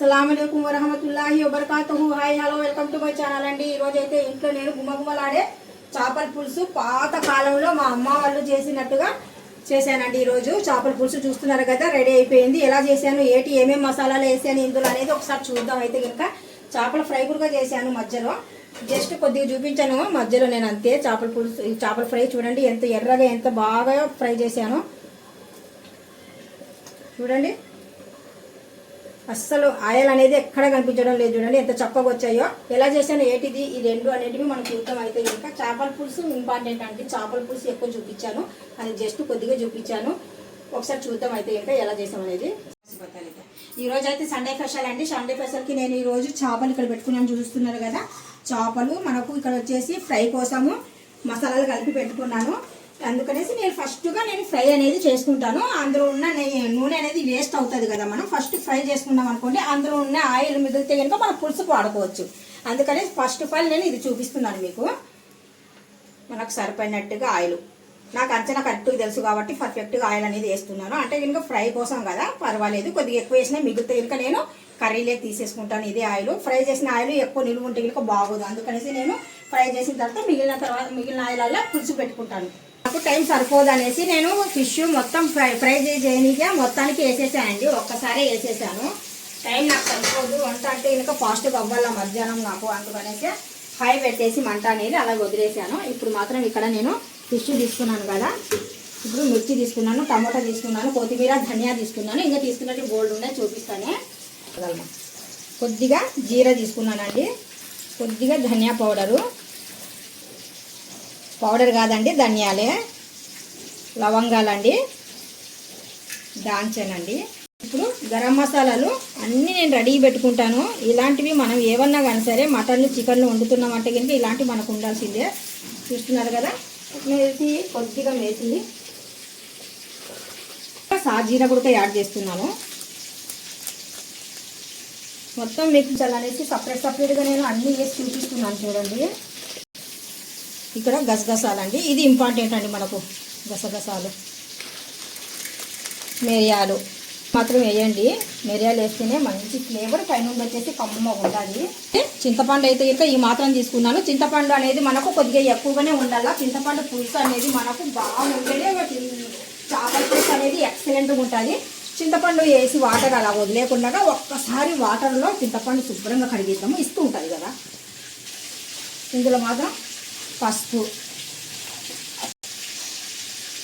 అస్సలాముఅలైకుం వరహమతుల్లాహి వబరకాతుహు. Hi hello welcome to my channel అండి. ఈరోజు అయితే ఇంట్లో నేను గుమగుమలాడే చేపల పులుసు పాత కాలంలో మా అమ్మ వాళ్ళు చేసినట్టుగా చేశానండి. ఈరోజు చేపల పులుసు చూస్తున్నారు కదా, రెడీ అయిపోయింది. ఎలా చేశాను, ఏమేమి మసాలాలు వేసాను ఇందులో అనేది ఒకసారి చూద్దాం. అయితే కనుక చేపల ఫ్రై కూడా చేశాను. మధ్యలో జస్ట్ కొద్దిగా చూపించాను మధ్యలో నేను, అంతే. చేపల పులుసు, చేపల ఫ్రై చూడండి ఎంత ఎర్రగా ఎంత బాగా ఫ్రై చేశాను చూడండి. అస్సలు ఆయిల్ అనేది ఎక్కడ కనిపించడం లేదు. చూడండి ఎంత చక్కగా వచ్చాయో. ఎలా చేశాను ఏంటిది ఈ రెండు అనేటివి మనకు చూద్దాం. అయితే ఇంకా చేపల పులుసు ఇంపార్టెంట్ అంటే చేపల పులుసు ఎక్కువ చూపించాను, అది జస్ట్ కొద్దిగా చూపించాను. ఒకసారి చూద్దాం అయితే ఇంకా ఎలా చేసాం అనేది. ఈరోజు అయితే సండే స్పెషల్ అండి. సండే స్పెషల్కి నేను ఈరోజు చేపలు ఇక్కడ పెట్టుకున్నాను, చూస్తున్నారు కదా. చేపలు మనకు ఇక్కడ వచ్చేసి ఫ్రై కోసము మసాలాలు కలిపి పెట్టుకున్నాను. అందుకనేసి నేను ఫస్ట్గా ఫ్రై అనేది చేసుకుంటాను. అందులో ఉన్న నూనె అనేది వేస్ట్ అవుతుంది కదా, మనం ఫస్ట్ ఫ్రై చేసుకున్నాం అనుకోండి, అందులో ఉన్న ఆయిల్ మిగిలితే కనుక మనం పులుసు వాడుకోవచ్చు. అందుకని ఫస్ట్ ఆఫ్ ఆల్ నేను ఇది చూపిస్తున్నాను మీకు. మనకు సరిపడినట్టుగా ఆయిల్, నాకు అంచనా కరెక్ట్గా తెలుసు కాబట్టి పర్ఫెక్ట్గా ఆయిల్ అనేది వేస్తున్నాను. అంటే కనుక ఫ్రై కోసం కదా, పర్వాలేదు. కొద్దిగా ఎక్కువ వేసినా మిగిలితే కనుక నేను కర్రీలోకి తీసేసుకుంటాను. ఇదే ఆయిల్, ఫ్రై చేసిన ఆయిల్ ఎక్కువ నిలువ ఉంటే కనుక బాగోదు. అందుకనేసి నేను ఫ్రై చేసిన తర్వాత మిగిలిన ఆయిల్ పులుసు పెట్టుకుంటాను. నాకు టైం సరిపోదు అనేసి నేను ఫిష్ మొత్తం ఫ్రై చేయనిగా మొత్తానికి వేసేసానండి. ఒక్కసారి వేసేసాను. టైం నాకు సరిపోదు, వంట అంటే కనుక ఫాస్ట్గా అవ్వాలి మధ్యాహ్నం నాకు. అందుకనేసి హై పెట్టేసి మంట అనేది అలా వదిలేసాను. ఇప్పుడు మాత్రం ఇక్కడ నేను ఫిష్ తీసుకున్నాను కదా, ఇప్పుడు మిర్చి తీసుకున్నాను, టమాటా తీసుకున్నాను, కొత్తిమీర, ధనియా తీసుకున్నాను. ఇంకా తీసుకున్నట్టు గోల్డ్ ఉన్నాయి చూపిస్తానే. కొద్దిగా జీరా తీసుకున్నానండి, కొద్దిగా ధనియా పౌడర్ కాదండి, ధనియాలే, లవంగాలండి, దాల్చనండి. ఇప్పుడు గరం మసాలాలు అన్నీ నేను రెడీ పెట్టుకుంటాను. ఇలాంటివి మనం ఏమన్నా కానీ సరే మటన్లు చికెన్లు వండుతున్నామంటే కనుక ఇలాంటివి మనకు ఉండాల్సిందే. చూస్తున్నారు కదా, మేసి కొద్దిగా మేసి సాజీరా కూడా యాడ్ చేస్తున్నాను. మొత్తం మిక్స్ సపరేట్గా నేను అన్నీ వేసి చూపిస్తున్నాను చూడండి. ఇక్కడ గసగసాలండి, ఇది ఇంపార్టెంట్ అండి మనకు. గసగసాలు, మిరియాలు మాత్రం వేయండి. మిరియాలు వేస్తేనే మంచి ఫ్లేవర్ పైన వచ్చేసి కమ్మగా ఉంటుంది. చింతపండు అయితే ఇంకా ఈ మాత్రం తీసుకున్నాను. చింతపండు అనేది మనకు కొద్దిగా ఎక్కువగానే ఉండాలి. చింతపండు పులుసు అనేది మనకు బాగుంటేనే చేపల పులుసు అనేది ఎక్సలెంట్గా ఉంటుంది. చింతపండు వేసి వాటర్ అలా వదిలేకుండా ఒక్కసారి వాటర్లో చింతపండు శుభ్రంగా కడిగిద్దాము, ఇస్తూ ఉంటుంది కదా. ఇందులో మాత్రం పసుపు,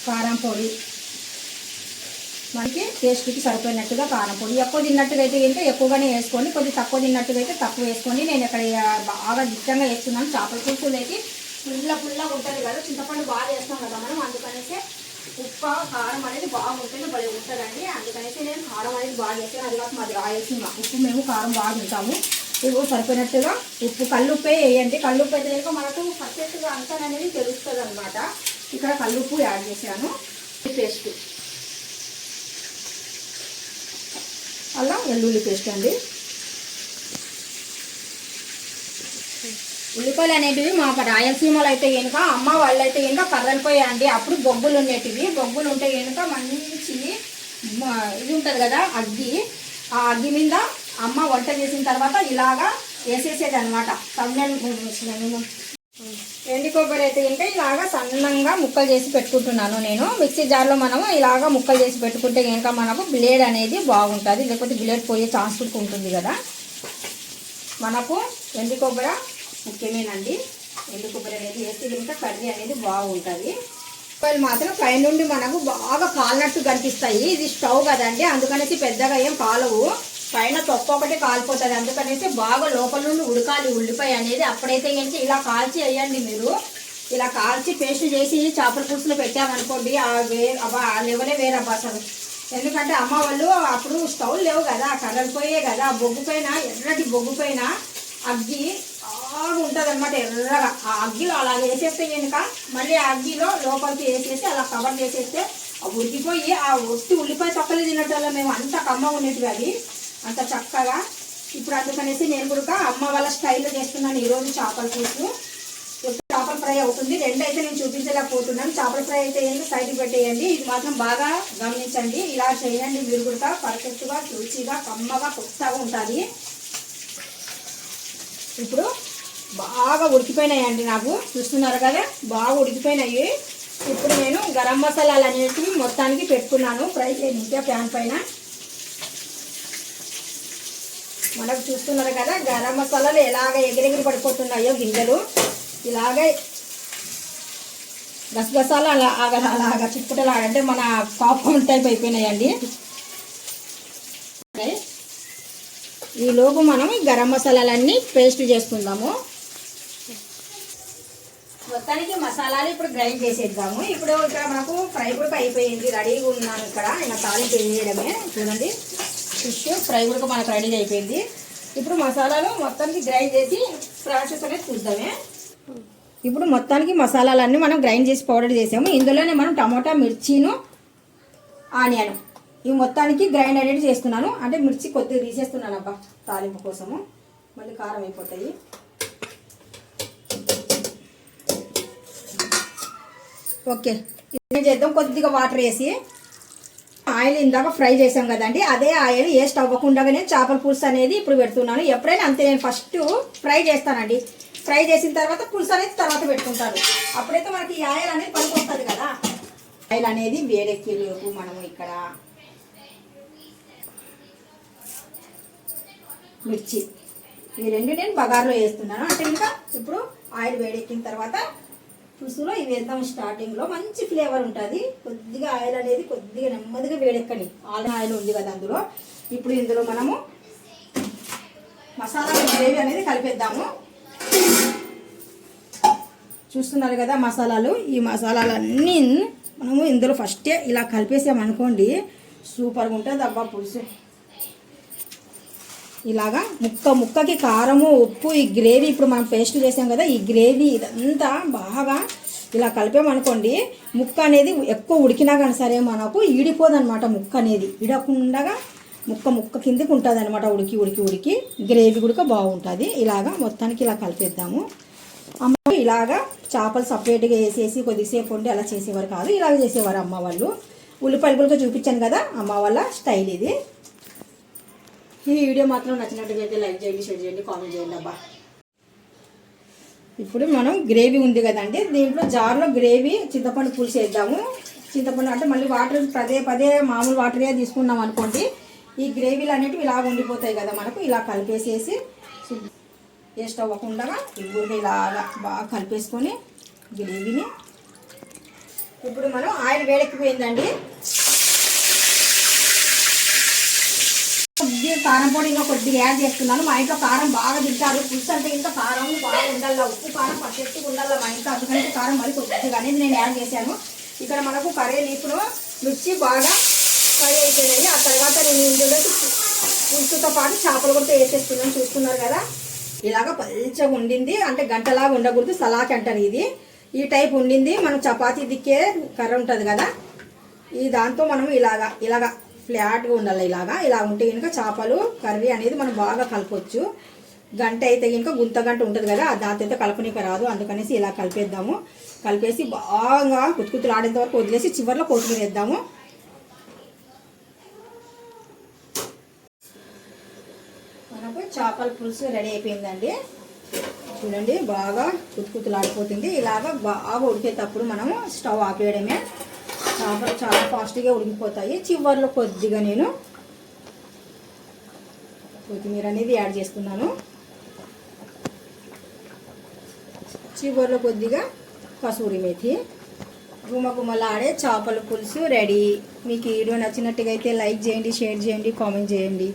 కారం పొడి, మనకి టేస్ట్కి సరిపోయినట్టుగా కారం పొడి. ఎక్కువ తిన్నట్టుగా అయితే ఇంకా ఎక్కువగానే వేసుకొని, కొద్దిగా తక్కువ తిన్నట్టుగా అయితే తక్కువ వేసుకొని నేను ఇక్కడ బాగా దిట్టంగా వేస్తున్నాను. చేపల పులుసులోకి పుల్లగా ఉంటుంది కదా, చింతపండు బాగా వేస్తాం కదా మనం. అందుకనేసి ఉప్పు కారం అనేది బాగుంటుంది, భలే ఉంటుందండి. అందుకనేసి నేను కారం అనేది బాగా వేస్తాను. అది కాక మాది రాయలసీమ, ఉప్పు మేము కారం బాగా తింటాము. ఇవి సరిపోయినట్టుగా ఉప్పు, కల్లుప్పే వేయండి. కల్లుప్పు అయితే కనుక మనకు పర్ఫెక్ట్గా అంతా అనేది తెలుస్తుంది అనమాట. ఇక్కడ కల్లుప్పు యాడ్ చేశాను. పేస్ట్, అలా వెల్లుల్లి పేస్ట్ అండి. ఉల్లిపాయలు అనేటివి మా రాయలసీమలో అయితే కనుక అమ్మ వాళ్ళు అయితే కనుక కర్రలిపోయాయండి. అప్పుడు బొగ్గులు ఉండేటివి. బొగ్గులు ఉంటే కనుక మంచి ఇది ఉంటుంది కదా అగ్గి, ఆ అగ్గి మీద అమ్మ వంట చేసిన తర్వాత ఇలాగా వేసేసేది అనమాట. ఎండి కొబ్బరి అయితే కనుక ఇలాగా సన్నంగా ముక్కలు చేసి పెట్టుకుంటున్నాను నేను. మిక్సీ జార్లో మనము ఇలాగా ముక్కలు చేసి పెట్టుకుంటే కనుక మనకు బ్లేడ్ అనేది బాగుంటుంది, లేకపోతే బ్లేడ్ పోయే ఛాన్స్ కూడా ఉంటుంది కదా. మనకు ఎండి కొబ్బరి ముఖ్యమేనండి. ఎండు కొబ్బరి అనేది వేస్తే కనుక కర్రీ అనేది బాగుంటుంది. ఉల్లిపాయలు మాత్రం పైనుండి మనకు బాగా కాలినట్టు కనిపిస్తాయి. ఇది స్టవ్ కదండి, అందుకనేసి పెద్దగా ఏం కాలవు. పైన తొక్క ఒకటి కాలిపోతుంది. అందుకనేసి బాగా లోపల నుండి ఉడకాలి ఉల్లిపాయ అనేది. అప్పుడైతే కనుక ఇలా కాల్చి వేయండి మీరు. ఇలా కాల్చి పేస్ట్ చేసి చేపల పులుసులో పెట్టామనుకోండి, ఆ లెవెలే వేరబ్బా అసలు. ఎందుకంటే అమ్మ వాళ్ళు అప్పుడు స్టవ్ లేవు కదా, కర్రలిపోయే కదా. బొగ్గు పైన, ఎర్రటి బొగ్గు పైన అగ్గి బాగా ఉంటుంది అనమాట, ఎర్రగా. ఆ అగ్గిలో అలా వేసేస్తే కనుక మళ్ళీ ఆ అగ్గిలో లోపలికి వేసేసి అలా కవర్ చేసేస్తే ఉడికిపోయి ఆ ఒట్టి ఉల్లిపాయ తొక్కలు తినట్టు మేము అంత కమ్మగా ఉండేటివి అవి, అంత చక్కగా. ఇప్పుడు అందుకనేసి నేను కూడా అమ్మ వాళ్ళ స్టైల్లో చేస్తున్నాను ఈరోజు చేపల పులుసు. చేపల ఫ్రై అవుతుంది. రెండు అయితే నేను చూపించలేకపోతున్నాను. చేపల ఫ్రై అయితే ఏంటి సైడ్కి పెట్టేయండి. ఇది మాత్రం బాగా గమనించండి. ఇలా చేయండి మీరు కూడా పర్ఫెక్ట్గా, రుచిగా, కమ్మగా, కొత్తగా ఉంటుంది. ఇప్పుడు బాగా ఉడికిపోయినాయండి. నాకు చూస్తున్నారు కదా, బాగా ఉడికిపోయినాయి. ఇప్పుడు నేను గరం మసాలాలు అనేటివి మొత్తానికి పెట్టుకున్నాను ఫ్రై చేయడానికి ప్యాన్ పైన. మనకు చూస్తున్నారు కదా గరం మసాలాలు ఎలాగ ఎగిరెగిరి పడిపోతున్నాయో గింజలు. ఇలాగే గసగసాలు అలాగా చిక్కుటలా అంటే మన పాప్కార్న్ టైప్ అయిపోయినాయండి. ఈలోపు మనం గరం మసాలాలన్నీ పేస్ట్ చేసుకుందాము. మొత్తానికి మసాలాలు ఇప్పుడు గ్రైండ్ చేసేద్దాము. ఇప్పుడు ఇక్కడ మనకు ఫ్రై కూడా అయిపోయింది, రెడీగా ఉన్నాను. ఇక్కడ నేను తాలింపు వేయడమే. చూడండి, ఫిష్ ఫ్రై కూడా మనకు రెడీ అయిపోయింది. ఇప్పుడు మసాలాలు మొత్తానికి గ్రైండ్ చేసి ప్రాసెస్ అనేది చూద్దామే. ఇప్పుడు మొత్తానికి మసాలాలన్నీ మనం గ్రైండ్ చేసి పౌడర్ చేసాము. ఇందులోనే మనం టమాటా, మిర్చిను, ఆనియన్ ఇవి మొత్తానికి గ్రైండ్ అనేది చేస్తున్నాను. అంటే మిర్చి కొద్దిగా తీసేస్తున్నాను అబ్బా తాలింపు కోసము, మళ్ళీ కారం అయిపోతాయి. ఓకే, ఏం చేద్దాం, కొద్దిగా వాటర్ వేసి ఆయిల్ ఇందాక ఫ్రై చేసాం కదండి, అదే ఆయిల్ వేస్ట్ అవ్వకుండానే చేపల పులుసు అనేది ఇప్పుడు పెడుతున్నాను. ఎప్పుడైనా అంతే, నేను ఫస్ట్ ఫ్రై చేస్తానండి. ఫ్రై చేసిన తర్వాత పులుసు అనేది తర్వాత పెట్టుకుంటాను. అప్పుడైతే మనకి ఈ ఆయిల్ అనేది పనికొస్తుంది కదా. ఆయిల్ అనేది వేడెక్కేలోపు మనము ఇక్కడ మిర్చి ఈ రెండు నేను బగారులో వేస్తున్నాను. అంటే ఇంకా ఇప్పుడు ఆయిల్ వేడెక్కిన తర్వాత పులుసులో ఇవి వేద్దాం. స్టార్టింగ్లో మంచి ఫ్లేవర్ ఉంటుంది. కొద్దిగా ఆయిల్ అనేది కొద్దిగా నెమ్మదిగా వేడెక్కని. ఆయిల్ ఉంది కదా అందులో. ఇప్పుడు ఇందులో మనము మసాలా గ్రేవీ అనేది కలిపేద్దాము. చూస్తున్నారు కదా మసాలాలు. ఈ మసాలాలన్నీ మనము ఇందులో ఫస్టే ఇలా కలిపేసామనుకోండి, సూపర్గా ఉంటుంది అబ్బా పులుసు. ఇలాగా ముక్కకి కారము, ఉప్పు, ఈ గ్రేవీ ఇప్పుడు మనం పేస్ట్ చేసాం కదా, ఈ గ్రేవీ ఇదంతా బాగా ఇలా కలిపామనుకోండి, ముక్క అనేది ఎక్కువ ఉడికినా కానీ సరే మనకు ఈడిపోదనమాట. ముక్క అనేది ఇడకుండా ముక్క కిందకి ఉంటుంది అనమాట. ఉడికి గ్రేవీ కూడా బాగుంటుంది. ఇలాగా మొత్తానికి ఇలా కలిపేద్దాము. అమ్మ ఇలాగా చేపలు సపరేట్గా వేసేసి కొద్దిసేపు ఉండి అలా చేసేవారు కాదు, ఇలాగ చేసేవారు అమ్మ వాళ్ళు. ఉల్లిపాయలు కూడా చూపించాను కదా అమ్మ వాళ్ళ స్టైల్ ఇది. ఈ వీడియో మాత్రం నచ్చినట్టుగా లైక్ చేయండి, షేర్ చేయండి, కామెంట్ చేయండి అబ్బా. ఇప్పుడు మనం గ్రేవీ ఉంది కదండి, దీంట్లో జార్లో గ్రేవీ చింతపండు పులుసు వేద్దాము. చింతపండు అంటే మళ్ళీ వాటర్ పదే మామూలు వాటరే తీసుకున్నాం అనుకోండి, ఈ గ్రేవీలు అనేటివి ఇలా ఉండిపోతాయి కదా మనకు. ఇలా కలిపేసేసి వేస్ట్ అవ్వకుండా ఇప్పుడు ఇలాగా బాగా కలిపేసుకొని గ్రేవీని. ఇప్పుడు మనం ఆయిల్ వేడెక్కిపోయిందండి. కొద్దిగా కారం పొడి ఇంకా కొద్దిగా యాడ్ చేస్తున్నాను. మా ఇంట్లో కారం బాగా తింటారు. పులుసు అంటే ఇంకా కారం బాగా ఉండాలి, ఉప్పు కారం పర్ఫెక్ట్గా ఉండాలి మా ఇంట్లో. అందుకంటే కారం మరి కొద్దిగా అనేది నేను యాడ్ చేశాను. ఇక్కడ మనకు కర్రీ లీఫ్లో మిర్చి బాగా ఫ్రై అయిపోయినాయి. ఆ తర్వాత నేను ఇందులో పులుసుతో పాటు చేపలు కూడా వేసేస్తున్నాను. చూస్తున్నారు కదా, ఇలాగ పల్చగా ఉండింది. అంటే గంటలాగా ఉండకూడదు, సలాకి అంటారు ఇది. ఈ టైప్ ఉండింది. మనం చపాతీ దిక్కే కర్ర ఉంటుంది కదా, ఈ దాంతో మనం ఇలాగా ఫ్లాట్గా ఉండాలి. ఇలా ఉంటే కనుక చేపలు కర్రీ అనేది మనం బాగా కలపవచ్చు. గంట అయితే కనుక గుంత ఉంటుంది కదా, దాంతో అయితే కలపనీక రాదు. అందుకనేసి ఇలా కలిపేద్దాము. కలిపేసి బాగా కుతుకుతులు ఆడేంత వరకు వదిలేసి చివరిలో కొత్తిమీర వేద్దాము. మనకు చేపల పులుసు రెడీ అయిపోయిందండి. చూడండి, బాగా కుతుకుతులు ఆడిపోతుంది. ఇలాగా బాగా ఉడికేటప్పుడు మనము స్టవ్ ఆపేయడమే. చేపలు చాలా ఫాస్ట్గా ఉడికిపోతాయి. చివరిలో కొద్దిగా నేను కొత్తిమీర అనేది యాడ్ చేస్తున్నాను. చివరిలో కొద్దిగా కసూరి మేతి. గుమగుమలాడే చేపల పులుసు రెడీ. మీకు ఈ వీడియో నచ్చినట్టుగా అయితే లైక్ చేయండి, షేర్ చేయండి, కామెంట్ చేయండి.